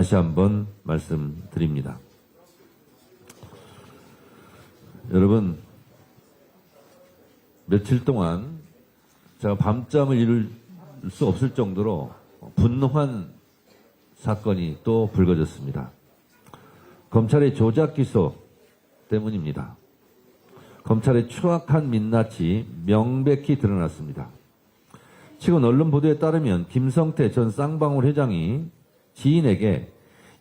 다시 한번 말씀드립니다. 여러분, 며칠 동안 제가 밤잠을 이룰 수 없을 정도로 분노한 사건이 또 불거졌습니다. 검찰의 조작 기소 때문입니다. 검찰의 추악한 민낯이 명백히 드러났습니다. 최근 언론 보도에 따르면 김성태 전 쌍방울 회장이 지인에게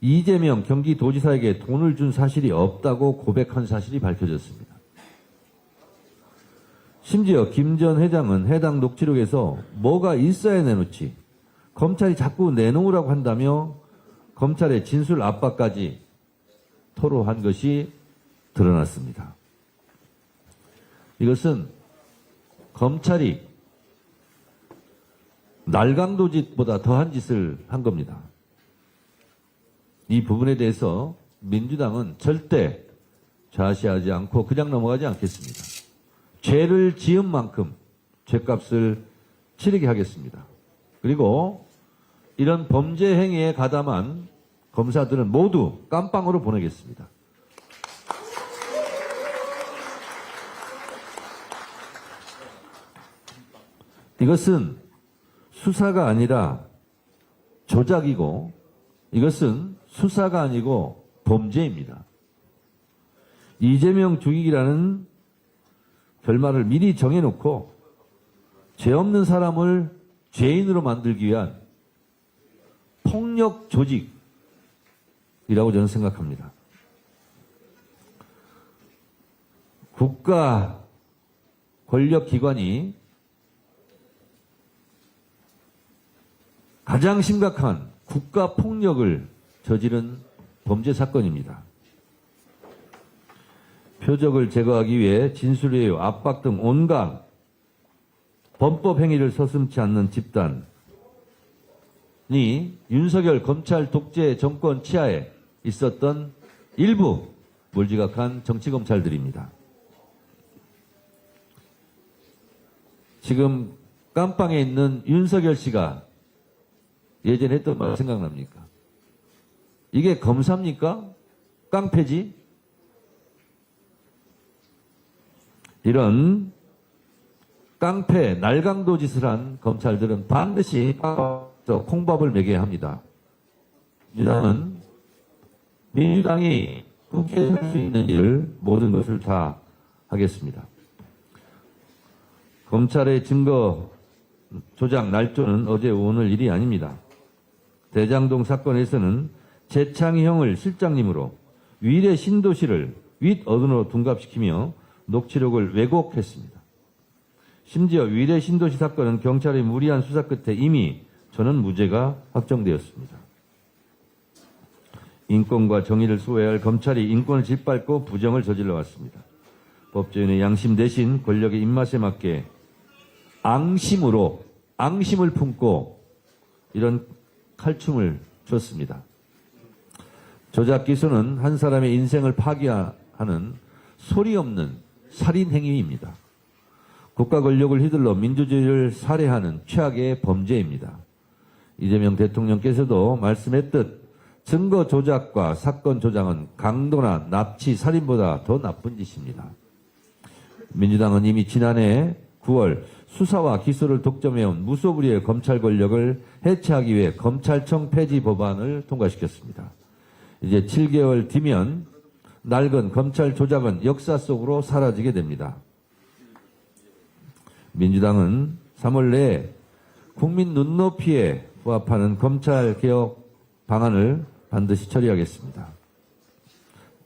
이재명 경기도지사에게 돈을 준 사실이 없다고 고백한 사실이 밝혀졌습니다. 심지어 김 전 회장은 해당 녹취록에서 뭐가 있어야 내놓지 검찰이 자꾸 내놓으라고 한다며 검찰의 진술 압박까지 토로한 것이 드러났습니다. 이것은 검찰이 날강도짓보다 더한 짓을 한 겁니다. 이 부분에 대해서 민주당은 절대 좌시하지 않고 그냥 넘어가지 않겠습니다. 죄를 지은 만큼 죄값을 치르게 하겠습니다. 그리고 이런 범죄 행위에 가담한 검사들은 모두 깜빵으로 보내겠습니다. 이것은 수사가 아니라 조작이고 이것은 수사가 아니고 범죄입니다. 이재명 죽이기라는 결말을 미리 정해놓고 죄 없는 사람을 죄인으로 만들기 위한 폭력 조직이라고 저는 생각합니다. 국가 권력기관이 가장 심각한 국가 폭력을 저지른 범죄 사건입니다. 표적을 제거하기 위해 진술외유, 압박 등 온갖 범법 행위를 서슴지 않는 집단이 윤석열 검찰 독재 정권 치하에 있었던 일부 몰지각한 정치검찰들입니다. 지금 깜빵에 있는 윤석열 씨가 예전에 했던 말 생각납니까? 이게 검사입니까? 깡패지? 이런 깡패, 날강도 짓을 한 검찰들은 반드시 콩밥을 먹여야 합니다. 민주당이 국회에 할 수 있는 일을 모든 것을 다 하겠습니다. 검찰의 증거 조작 날조는 어제 오늘 일이 아닙니다. 대장동 사건에서는 재창형을 실장님으로 위례 신도시를 윗어른으로 둔갑시키며 녹취록을 왜곡했습니다. 심지어 위례 신도시 사건은 경찰의 무리한 수사 끝에 이미 저는 무죄가 확정되었습니다. 인권과 정의를 수호해야 할 검찰이 인권을 짓밟고 부정을 저질러 왔습니다. 법조인의 양심 대신 권력의 입맛에 맞게 앙심을 품고 이런 칼춤을 췄습니다. 조작 기소는 한 사람의 인생을 파괴하는 소리 없는 살인 행위입니다. 국가 권력을 휘둘러 민주주의를 살해하는 최악의 범죄입니다. 이재명 대통령께서도 말씀했듯 증거 조작과 사건 조작은 강도나 납치, 살인보다 더 나쁜 짓입니다. 민주당은 이미 지난해 9월 수사와 기소를 독점해온 무소불위의 검찰 권력을 해체하기 위해 검찰청 폐지 법안을 통과시켰습니다. 이제 7개월 뒤면 낡은 검찰 조작은 역사 속으로 사라지게 됩니다. 민주당은 3월 내에 국민 눈높이에 부합하는 검찰개혁 방안을 반드시 처리하겠습니다.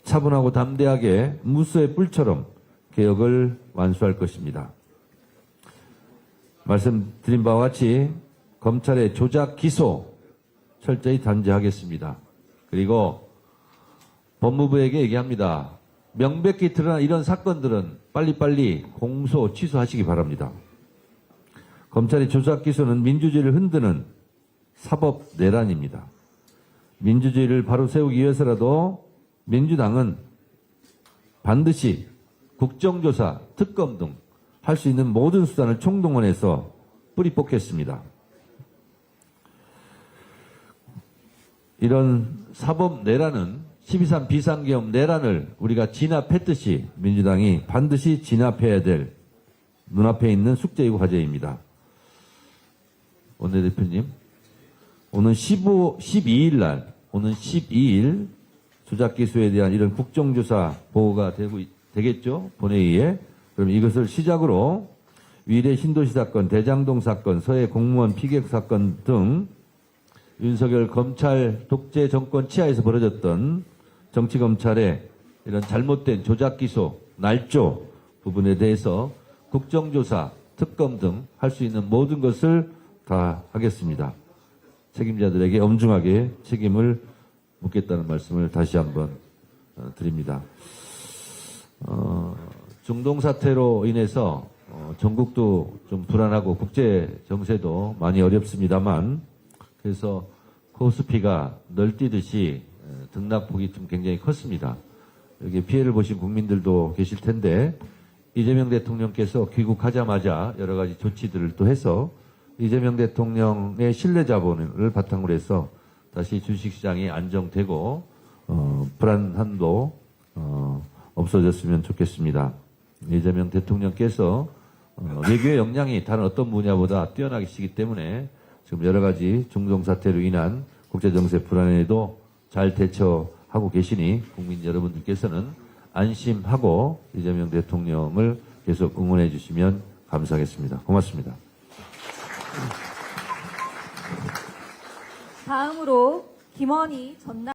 차분하고 담대하게 무수의 뿔처럼 개혁을 완수할 것입니다. 말씀드린 바와 같이 검찰의 조작 기소 철저히 단죄하겠습니다. 그리고 법무부에게 얘기합니다. 명백히 드러난 이런 사건들은 빨리빨리 공소 취소하시기 바랍니다. 검찰의 조작 기소는 민주주의를 흔드는 사법 내란입니다. 민주주의를 바로 세우기 위해서라도 민주당은 반드시 국정조사, 특검 등 할 수 있는 모든 수단을 총동원해서 뿌리 뽑겠습니다. 이런 사법 내란은 12.3 비상계엄 내란을 우리가 진압했듯이 민주당이 반드시 진압해야 될 눈앞에 있는 숙제이고 과제입니다. 원내대표님, 오는 12일 날, 오는 12일 조작기수에 대한 이런 국정조사 보고가 되겠죠? 본회의에. 그럼 이것을 시작으로 위례 신도시 사건, 대장동 사건, 서해 공무원 피격 사건 등 윤석열 검찰 독재 정권 치하에서 벌어졌던 정치검찰의 이런 잘못된 조작기소, 날조 부분에 대해서 국정조사, 특검 등 할 수 있는 모든 것을 다 하겠습니다. 책임자들에게 엄중하게 책임을 묻겠다는 말씀을 다시 한번 드립니다. 중동 사태로 인해서 전국도 좀 불안하고 국제 정세도 많이 어렵습니다만, 그래서 코스피가 널뛰듯이 등락폭이 좀 굉장히 컸습니다. 여기 피해를 보신 국민들도 계실 텐데, 이재명 대통령께서 귀국하자마자 여러 가지 조치들을 또 해서 이재명 대통령의 신뢰 자본을 바탕으로 해서 다시 주식시장이 안정되고 불안함도 없어졌으면 좋겠습니다. 이재명 대통령께서 외교의 역량이 다른 어떤 분야보다 뛰어나시기 때문에 지금 여러 가지 중동 사태로 인한 국제정세 불안에도 잘 대처하고 계시니 국민 여러분들께서는 안심하고 이재명 대통령을 계속 응원해 주시면 감사하겠습니다. 고맙습니다. 다음으로 김원희 전남